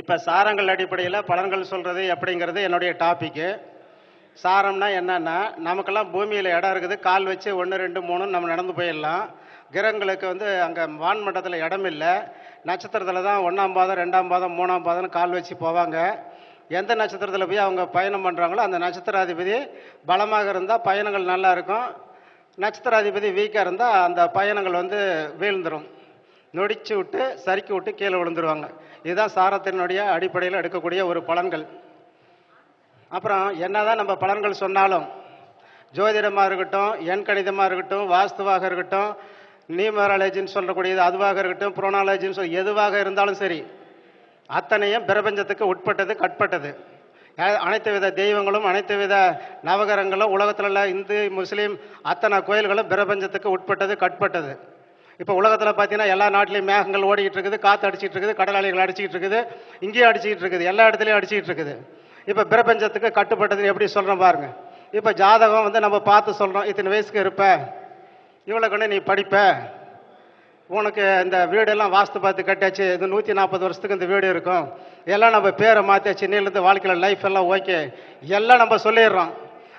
இப்போ சாரங்கள் அடிப்படையில் பலன்கள் சொல்கிறது எப்படிங்கிறது என்னுடைய டாப்பிக்கு. சாரம்னா என்னன்னா, நமக்கெல்லாம் பூமியில் இடம் இருக்குது, கால் வச்சு 1 2 3 நம்ம நடந்து போயிடலாம். கிரகங்களுக்கு அங்கே வான்மண்டலத்தில் இடம் இல்லை. நட்சத்திரத்தில் தான் 1ஆம் பாதம் 2ஆம் பாதம் 3ஆம் பாதம்னு கால் வச்சு போவாங்க. எந்த நட்சத்திரத்தில் போய் அவங்க பயணம் பண்ணுறாங்களோ அந்த நட்சத்திராதிபதி பலமாக இருந்தால் பயணங்கள் நல்லா இருக்கும். நட்சத்திராதிபதி வீக்காக இருந்தால் அந்த பயணங்கள் வீழ்ந்துடும். நொடிச்சு விட்டு சறுக்கி விட்டு கீழே விழுந்துருவாங்க. இதுதான் சாரத்தினுடைய அடிப்படையில் எடுக்கக்கூடிய ஒரு பலன்கள். அப்புறம் என்னதான் நம்ம பலன்கள் சொன்னாலும், ஜோதிடமாக இருக்கட்டும், எண் கணிதமாக இருக்கட்டும், வாஸ்துவாக இருக்கட்டும், நியூமராலஜின்னு சொல்லக்கூடியது அதுவாக இருக்கட்டும், புரோனாலஜின்னு சொல்லி எதுவாக இருந்தாலும் சரி, அத்தனையும் பிரபஞ்சத்துக்கு உட்பட்டது, கட்பட்டது. அனைத்து வித தெய்வங்களும் அனைத்து வித நவகரங்களும் உலகத்தில் உள்ள இந்து முஸ்லீம் அத்தனை கோயில்களும் பிரபஞ்சத்துக்கு உட்பட்டது, கட்பட்டது. இப்போ உலகத்தில் பார்த்தீங்கன்னா எல்லா நாட்டிலையும் மேகங்கள் ஓடிக்கிட்டு இருக்குது, காற்று அடிச்சிட்டு இருக்குது, கடல் அலைகள் அடிச்சிக்கிட்டு இருக்குது, இங்கேயும் அடிச்சிக்கிட்டு இருக்குது, எல்லா இடத்துலையும் அடிச்சிக்கிட்டு இருக்குது. இப்போ பிரபஞ்சத்துக்கு கட்டுப்பட்டதுன்னு எப்படி சொல்கிறோம் பாருங்க. இப்போ ஜாதகம் நம்ம பார்த்து சொல்கிறோம், இத்தனை வயசுக்கு இருப்ப, இவ்வளோ கண்ணு நீ படிப்ப, உனக்கு இந்த வீடெல்லாம் வாஸ்து பார்த்து கட்டியாச்சு, இது 140 வருஷத்துக்கு இந்த வீடு இருக்கும், எல்லாம் நம்ம பேரை மாற்றியாச்சு, இன்னிலேருந்து வாழ்க்கையில் லைஃப் எல்லாம் ஓகே, எல்லாம் நம்ம சொல்லிடுறோம்.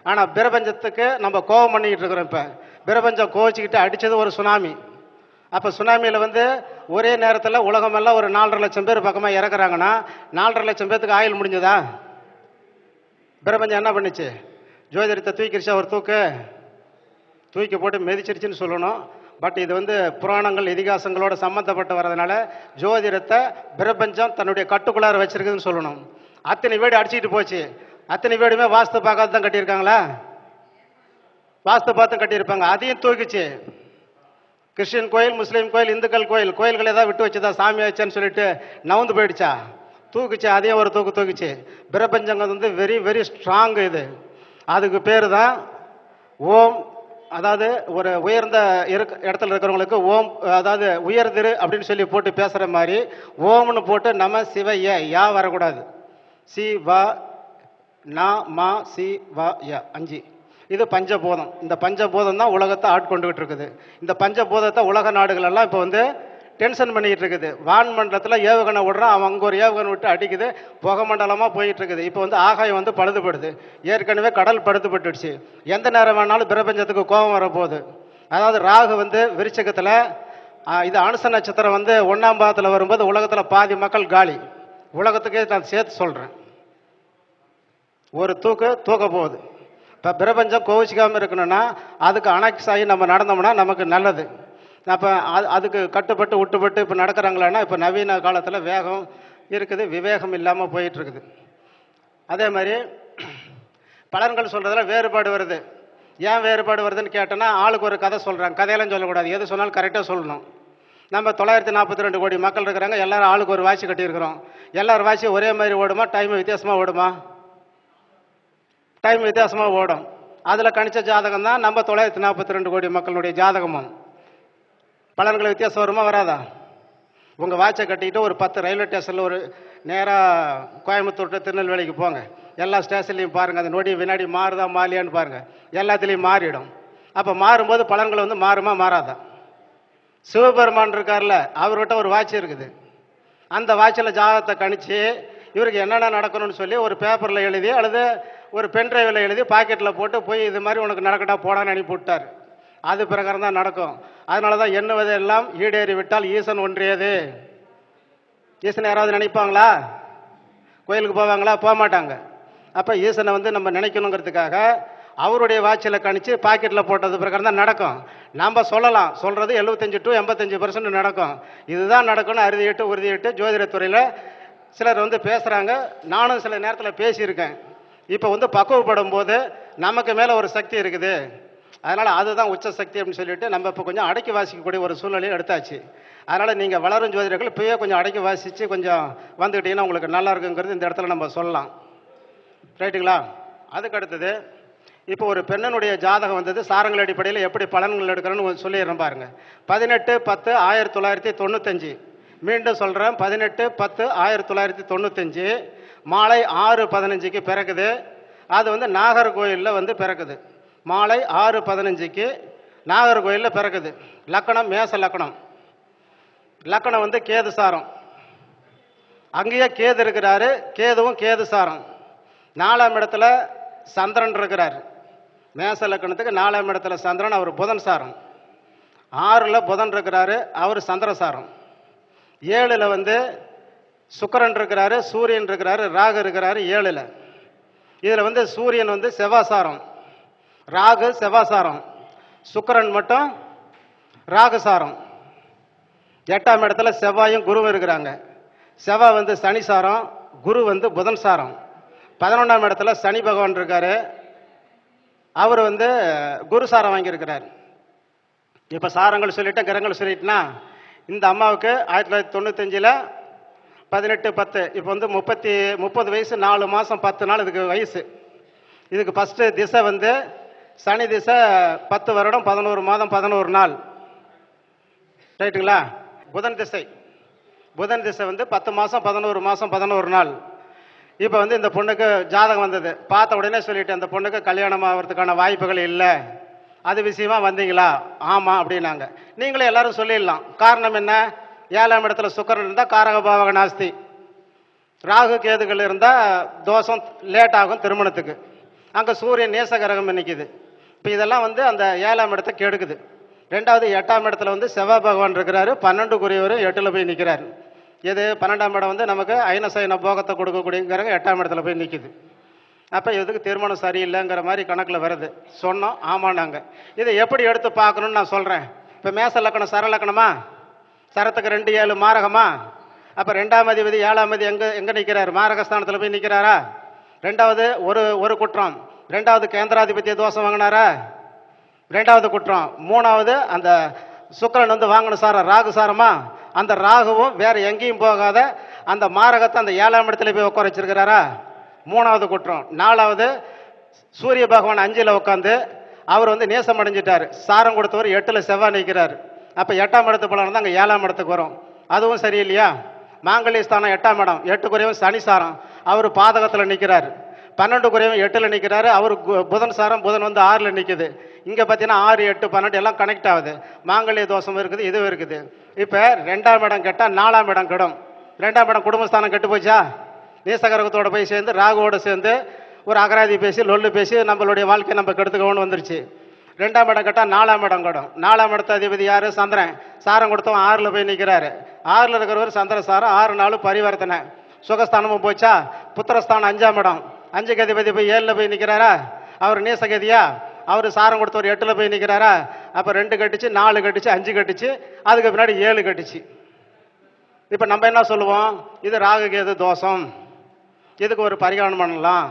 ஆனால் பிரபஞ்சத்துக்கு நம்ம கோபம் பண்ணிக்கிட்டு இருக்கிறோம். இப்போ பிரபஞ்சம் கோவிச்சுக்கிட்டு அடித்தது ஒரு சுனாமி. அப்போ சுனாமியில் ஒரே நேரத்தில் உலகமெல்லாம் ஒரு 4.5 லட்சம் பேர் பக்கமாக இறக்குறாங்கன்னா 4.5 லட்சம் பேர்த்துக்கு ஆயுள் முடிஞ்சதா? பிரபஞ்சம் என்ன பண்ணுச்சு? ஜோதிடத்தை தூக்கிடுச்சா? ஒரு தூக்கி போட்டு மிதிச்சிருச்சுன்னு சொல்லணும். பட் இது புராணங்கள் இதிகாசங்களோட சம்மந்தப்பட்டு வர்றதுனால ஜோதிடத்தை பிரபஞ்சம் தன்னுடைய கட்டுக்குள்ளார வச்சிருக்குதுன்னு சொல்லணும். அத்தனை வீடு அடிச்சுக்கிட்டு போச்சு. அத்தனை வீடுமே வாஸ்து பார்க்காத தான் கட்டியிருக்காங்களா? வாஸ்து பார்த்து கட்டியிருப்பாங்க. அதையும் தூக்கிச்சு. கிறிஸ்டின் கோயில், முஸ்லீம் கோயில், இந்துக்கள் கோயில்கள் ஏதாவது விட்டு வச்சுதா? சாமி வச்சேன்னு சொல்லிட்டு நவுந்து போயிடுச்சா? தூக்குச்சு. அதையும் ஒரு தூக்குச்சு. பிரபஞ்சம் வெரி வெரி ஸ்ட்ராங். இது அதுக்கு பேர் தான் ஓம். அதாவது ஒரு உயர்ந்த இடத்துல இருக்கிறவங்களுக்கு ஓம், அதாவது உயர்திரு அப்படின்னு சொல்லி போட்டு பேசுகிற மாதிரி ஓம்னு போட்டு நம சிவ யா வரக்கூடாது. சி வ ந ம சி வ ய 5. இது பஞ்சபூதம். இந்த பஞ்சபூதம் தான் உலகத்தை ஆட்கொண்டுகிட்டு இருக்குது. இந்த பஞ்சபூதத்தை உலக நாடுகள் எல்லாம் இப்போ டென்ஷன் பண்ணிக்கிட்டு இருக்குது. வான்மண்டலத்தில் ஏவுகணை விடுறான், அவன் அங்கே ஒரு ஏவுகணை விட்டு அடிக்குது, புகை மண்டலமாக போயிட்டு இருக்குது. இப்போ ஆகாயம் பழுதுபடுது. ஏற்கனவே கடல் படுத்துப்பட்டுடுச்சு. எந்த நேரம் வேணாலும் பிரபஞ்சத்துக்கு கோபம் வரப்போகுது. அதாவது ராகு விருச்சகத்தில், இது அனுச நட்சத்திரம் 1ஆம் பாதத்தில் வரும்போது உலகத்தில் பாதி மக்கள் காலி. உலகத்துக்கே நான் சேர்த்து சொல்கிறேன். ஒரு தூக்க போகுது. இப்போ பிரபஞ்சம் கோவிச்சிக்காமல் இருக்கணும்னா அதுக்கு அனெக்ஸ் ஆகி நம்ம நடந்தோம்னா நமக்கு நல்லது. அப்போ அதுக்கு கட்டுப்பட்டு விட்டுப்பட்டு இப்போ நடக்கிறாங்களான்னா இப்போ நவீன காலத்தில் வேகம் இருக்குது, விவேகம் இல்லாமல் போயிட்டுருக்குது. அதே மாதிரி பலன்கள் சொல்கிறதுல வேறுபாடு வருது. ஏன் வேறுபாடு வருதுன்னு கேட்டோன்னா, ஆளுக்கு ஒரு கதை சொல்கிறாங்க. கதையெல்லாம் சொல்லக்கூடாது, எது சொன்னாலும் கரெக்டாக சொல்லணும். நம்ம 942 கோடி மக்கள் இருக்கிறாங்க, எல்லோரும் ஆளுக்கு ஒரு வாட்சி கட்டியிருக்கிறோம். எல்லாரும் வாட்சி ஒரே மாதிரி ஓடுமா? டைம் வித்தியாசமாக ஓடுமா? டைம் வித்தியாசமாக ஓடும். அதில் கணிச்ச ஜாதகம் தான் நம்ம 942 கோடி மக்களுடைய ஜாதகமும். பலன்கள் வித்தியாசம் வருமா? வராதா? உங்கள் வாட்சை கட்டிக்கிட்டு ஒரு 10 ரயில்வே ஸ்டேஷனில் ஒரு நேராக கோயம்புத்தூர் டு திருநெல்வேலிக்கு போங்க. எல்லா ஸ்டேஷன்லையும் பாருங்கள், அந்த நொடி வினாடி மாறுதா மாலியான்னு பாருங்கள். எல்லாத்துலேயும் மாறிடும். அப்போ மாறும்போது பலன்கள் மாறுமா மாறாதா? சிவபெருமான் இருக்கார்ல, அவர்கிட்ட ஒரு வாட்ச் இருக்குது. அந்த வாட்சில் ஜாதகத்தை கணிச்சு இவருக்கு என்னென்ன நடக்கணும்னு சொல்லி ஒரு பேப்பரில் எழுதி அல்லது ஒரு பென்ட்ரைவில் எழுதி பாக்கெட்டில் போட்டு போய் இது மாதிரி உனக்கு நடக்கட்டா போடான்னு அனுப்பி விட்டார். அது பிரகாரம் தான் நடக்கும். அதனால தான் எண்ணுவது எல்லாம் ஈடேறி விட்டால் ஈசன் ஒன்றியது. ஈசனை யாராவது நினைப்பாங்களா? கோயிலுக்கு போவாங்களா? போக மாட்டாங்க. அப்போ ஈசனை நம்ம நினைக்கணுங்கிறதுக்காக அவருடைய வாட்சில் கணிச்சு பாக்கெட்டில் போட்டது பிரகாரம் தான் நடக்கும். நம்ம சொல்லலாம், சொல்கிறது 75 to 85% நடக்கும். இதுதான் நடக்கும்னு அறுதியிட்டு உறுதியிட்டு ஜோதிடத்துறையில் சிலர் பேசுகிறாங்க. நானும் சில நேரத்தில் பேசியிருக்கேன். இப்போ பக்குவப்படும் போது நமக்கு மேலே ஒரு சக்தி இருக்குது, அதனால் அதுதான் உச்ச சக்தி அப்படின்னு சொல்லிட்டு நம்ம இப்போ கொஞ்சம் அடக்கி வாசிக்கக்கூடிய ஒரு சூழ்நிலையை எடுத்தாச்சு. அதனால் நீங்கள் வளரும் ஜோதிடர்கள் இப்போயே கொஞ்சம் அடக்கி வாசித்து கொஞ்சம் வந்துக்கிட்டீங்கன்னா உங்களுக்கு நல்லா இருக்குங்கிறது இந்த இடத்துல நம்ம சொல்லலாம். ரைட்டுங்களா? அதுக்கு அடுத்தது இப்போ ஒரு பெண்ணனுடைய ஜாதகம் சாரங்கள் அடிப்படையில் எப்படி பலன்கள் எடுக்கிறோன்னு சொல்லிடுறேன் பாருங்கள். 18/10/1995. மீண்டும் சொல்கிறேன், 18/10/1995 மாலை 6:15 பிறக்குது. அது நாகர்கோயிலில் பிறக்குது. மாலை 6:15 நாகர்கோயிலில் பிறக்குது. லக்கணம் மேச லக்கணம். லக்கணம் கேது சாரம். அங்கேயே கேது இருக்கிறாரு, கேதுவும் கேது சாரம். 4ஆம் இடத்துல சந்திரன் இருக்கிறார். மேச லக்கணத்துக்கு 4ஆம் இடத்துல சந்திரன், அவர் புதன் சாரம். 6ல் புதன் இருக்கிறாரு, அவர் சந்திரசாரம். 7ல் வந்து சுக்கிரன் இருக்கிறாரு, சூரியன் இருக்கிறாரு, ராகு இருக்கிறாரு 7ல். இதில் வந்து சூரியன் வந்து செவ்வாசாரம், ராகு செவ்வாசாரம், சுக்கிரன் மட்டும் ராகுசாரம். 8ஆம் இடத்துல செவ்வாயும் குருவும் இருக்கிறாங்க. செவ்வாய் வந்து சனி சாரம், குரு வந்து புதன் சாரம். 11ஆம் இடத்துல சனி பகவான் இருக்காரு, அவர் வந்து குரு சாரம் வாங்கியிருக்கிறார். இப்போ சாரங்கள் சொல்லிட்டேன், கிரகங்கள் சொல்லிட்டுனா இந்த அம்மாவுக்கு 1995 18/10, இப்போ வந்து 30 வயசு 4 மாதம் 10 நாள் இதுக்கு வயசு. இதுக்கு ஃபஸ்ட்டு திசை வந்து சனி திசை 10 வருடம் 11 மாதம் 11 நாள், ரைட்டுங்களா? புதன் திசை வந்து 10 மாதம் 11 மாதம் 11 நாள். இப்போ வந்து இந்த பொண்ணுக்கு ஜாதகம் வந்தது, பார்த்த உடனே சொல்லிட்டு அந்த பொண்ணுக்கு கல்யாணம் ஆகிறதுக்கான வாய்ப்புகள் இல்லை, அது விஷயமா வந்தீங்களா? ஆமாம் அப்படின்னாங்க. நீங்களே எல்லாரும் சொல்லிடலாம். காரணம் என்ன? 7ஆம் இடத்துல சுக்கிரன் இருந்தால் காரகபாவக நாஸ்தி, ராகு கேதுகள் இருந்தால் தோஷம் லேட் ஆகும் திருமணத்துக்கு. அங்கே சூரியன் நேச கிரகம் நிற்கிது. இப்போ இதெல்லாம் வந்து அந்த 7ஆம் இடத்தை கெடுக்குது. 2வது 8ஆம் இடத்துல வந்து செவ்வாய் பகவான் இருக்கிறாரு, 12 8ல் போய் நிற்கிறார். எது 12ஆம் இடம் வந்து நமக்கு ஐனசைன போகத்தை கொடுக்கக்கூடிய கிரகம் 8ஆம் இடத்துல போய் நிற்கிது. அப்போ இதுக்கு திருமணம் சரியில்லைங்கிற மாதிரி கணக்கில் வருது. சொன்னோம், ஆமாண்டாங்க. இதை எப்படி எடுத்து பார்க்கணுன்னு நான் சொல்கிறேன். இப்போ மேச லக்கணம் சர லக்கணமா, சரத்துக்கு 2 7 மாரகமா. அப்போ 2ஆம் அதிபதி 7ஆம் அதிபதி எங்கே நிற்கிறார்? மாரகஸ்தானத்தில் போய் நிற்கிறாரா? 2வது ஒரு குற்றம். 2வது கேந்திராதிபத்திய தோஷம் வாங்கினாரா? 2வது குற்றம். 3வது அந்த சுக்கிரன் வந்து வாங்கின சாரம் ராகு சாரமா, அந்த ராகுவும் வேற எங்கேயும் போகாத அந்த மாரகத்தை அந்த 7ஆம் இடத்துல போய் உட்கார வச்சிருக்கிறாரா? 3வது குற்றம். 4வது சூரிய பகவான் 5ல் உட்காந்து அவர் வந்து நேசம் அடைஞ்சிட்டார், சாரம் கொடுத்தவர் 8ல் செவ்வாய் நிற்கிறார். அப்போ 8ஆம் இடத்து பலன் தான் அங்கே 7ஆம் இடத்துக்கு வரும், அதுவும் சரியில்லையா? மாங்கல்ய ஸ்தானம் 8ஆம் இடம், 8 குறைவும் சனி சாரம், அவர் பாதகத்தில் நிற்கிறார். 12 குறைவும் 8ல் நிற்கிறாரு, அவர் புதன் சாரம், புதன் வந்து 6ல் நிற்குது. இங்கே பார்த்தீங்கன்னா 6 8 12 எல்லாம் கனெக்ட் ஆகுது. மாங்கல்ய தோஷம் இருக்குது, இதுவும் இருக்குது. இப்போ 2ஆம் இடம் கெட்டால் 4ஆம் இடம் கெடும். 2ஆம் இடம் குடும்பஸ்தானம் கெட்டு போச்சா? நேசகரகத்தோட போய் சேர்ந்து ராகுவோட சேர்ந்து ஒரு அகராதி பேசி லொல்லு பேசி நம்மளுடைய வாழ்க்கையை நம்ம கெடுத்துக்கணும்னு வந்துருச்சு. 2ஆம் இடம் கெட்டால் 4ஆம் இடம் கெடும். 4ஆம் இடத்த அதிபதி யார்? சந்திரன். சாரம் கொடுத்தவன் 6ல் போய் நிற்கிறாரு. 6ல் இருக்கிறவர் சந்திர சாரம், 6 நாள் பரிவர்த்தனை. சுகஸ்தானமும் போச்சா? புத்திரஸ்தானம் 5ஆம் இடம், 5க்கு அதிபதி போய் 7ல் போய் நிற்கிறாரா? அவர் நேசகதியா? அவர் சாரம் கொடுத்தவர் 8ல் போய் நிற்கிறாரா? அப்போ 2 கட்டுச்சு, 4 கட்டுச்சு, 5 கட்டுச்சு, அதுக்கு பின்னாடி 7 கட்டுச்சு. இப்போ நம்ம என்ன சொல்லுவோம்? இது ராகு கேது தோஷம், இதுக்கு ஒரு பரிகாரம் பண்ணலாம்.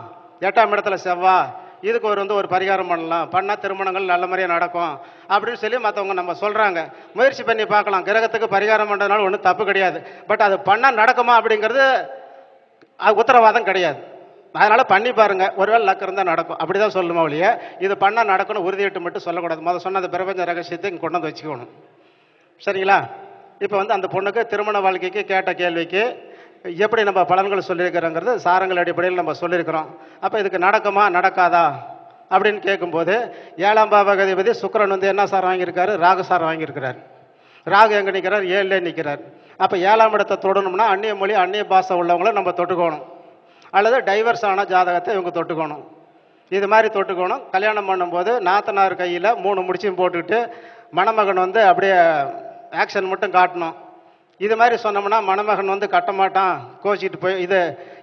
8ஆம் இடத்துல செவ்வாய், இதுக்கு ஒரு பரிகாரம் பண்ணலாம், பண்ணால் திருமணங்கள் நல்ல முறையாக நடக்கும் அப்படின்னு சொல்லி மற்றவங்க நம்ம சொல்கிறாங்க. முயற்சி பண்ணி பார்க்கலாம். கிரகத்துக்கு பரிகாரம் பண்ணுறதுனால ஒன்றும் தப்பு கிடையாது. பட் அது பண்ணால் நடக்குமா அப்படிங்கிறது உத்தரவாதம் கிடையாது. அதனால் பண்ணி பாருங்கள், ஒருவேளை லக்கு இருந்தால் நடக்கும், அப்படி தான் சொல்லணுமா ஒழிய இது பண்ணால் நடக்கணும் உறுதியிட்டு மட்டும் சொல்லக்கூடாது. முதல் சொன்ன அந்த பிரபஞ்ச ரகசியத்தை இங்கே கொண்டு வந்து வச்சுக்கணும். சரிங்களா? இப்போ வந்து அந்த பொண்ணுக்கு திருமண வாழ்க்கைக்கு கேட்ட கேள்விக்கு எப்படி நம்ம பலன்கள் சொல்லியிருக்கிறோங்கிறது சாரங்கள் அடிப்படையில் நம்ம சொல்லியிருக்கிறோம். அப்போ இதுக்கு நடக்குமா நடக்காதா அப்படின்னு கேட்கும்போது 7ஆம் பாவகாதிபதி சுக்கிரன் வந்து என்ன சாரம் வாங்கியிருக்காரு? ராகு சாரம் வாங்கியிருக்கிறார். ராகு எங்கே நிற்கிறார்? 7லே நிற்கிறார். அப்போ 7ஆம் இடத்தை தொடணும்னா அந்நிய மொழி அந்நிய பாஷை உள்ளவங்கள நம்ம தொட்டுக்கணும், அல்லது டைவர்ஸ் ஆன ஜாதகத்தை இவங்க தொட்டுக்கணும். இது மாதிரி தொட்டுக்கணும். கல்யாணம் பண்ணும்போது நாத்தனார் கையில் 3 முடிச்சையும் போட்டுக்கிட்டு மணமகன் வந்து அப்படியே ஆக்ஷன் மட்டும் காட்டணும். இது மாதிரி சொன்னோம்னா மணமகன் வந்து கட்ட மாட்டான், கோச்சிக்கிட்டு போய் இது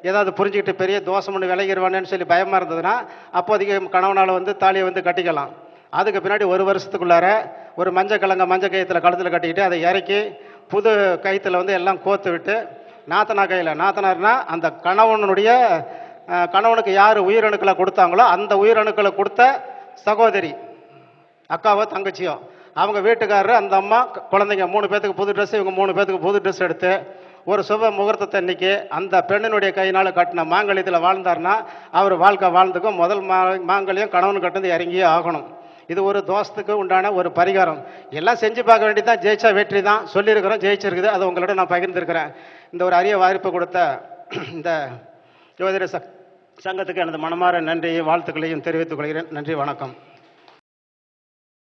ஏதாவது புரிஞ்சுக்கிட்டு பெரிய தோஷம் ஒன்று விலகிடுவானேன்னு சொல்லி பயமாக இருந்ததுன்னா அப்போதைக்கு கணவனால் வந்து தாலியை வந்து கட்டிக்கலாம். அதுக்கு பின்னாடி 1 வருஷத்துக்குள்ளார ஒரு மஞ்சள் கயிற்றுல கழுத்தில் கட்டிக்கிட்டு அதை இறக்கி புது கயிற்றுல வந்து எல்லாம் கோத்து விட்டு நாத்தனார் கையில், நாத்தனார்னா அந்த கணவனுக்கு யார் உயிரணுக்களை கொடுத்தாங்களோ அந்த உயிரணுக்களை கொடுத்த சகோதரி, அக்காவோ தங்கச்சியோ, அவங்க வீட்டுக்காரரு, அந்த அம்மா, குழந்தைங்க 3 பேத்துக்கு புது ட்ரெஸ், இவங்க 3 பேத்துக்கு புது ட்ரெஸ் எடுத்து ஒரு சுப முகூர்த்தத்தை அன்னைக்கு அந்த பெண்ணினுடைய கையினால் கட்டின மாங்கல்யத்தில் வாழ்ந்தார்னா அவர் வாழ்க்கை வாழ்ந்துக்கும். முதல் மாங்கல்யம் கணவன் கட்டுந்து இறங்கியே ஆகணும். இது ஒரு தோஷத்துக்கு உண்டான ஒரு பரிகாரம். எல்லாம் செஞ்சு பார்க்க வேண்டியதான், ஜெயிச்சா வெற்றி தான் சொல்லியிருக்கிறோம், ஜெயிச்சிருக்குது. அதை உங்களோட நான் பகிர்ந்துருக்கிறேன். இந்த ஒரு அரிய வாய்ப்பு கொடுத்த இந்த ஜோதிட சங்கத்துக்கு எனது மனமாற நன்றியையும் வாழ்த்துக்களையும் தெரிவித்துக் கொள்கிறேன். நன்றி, வணக்கம்.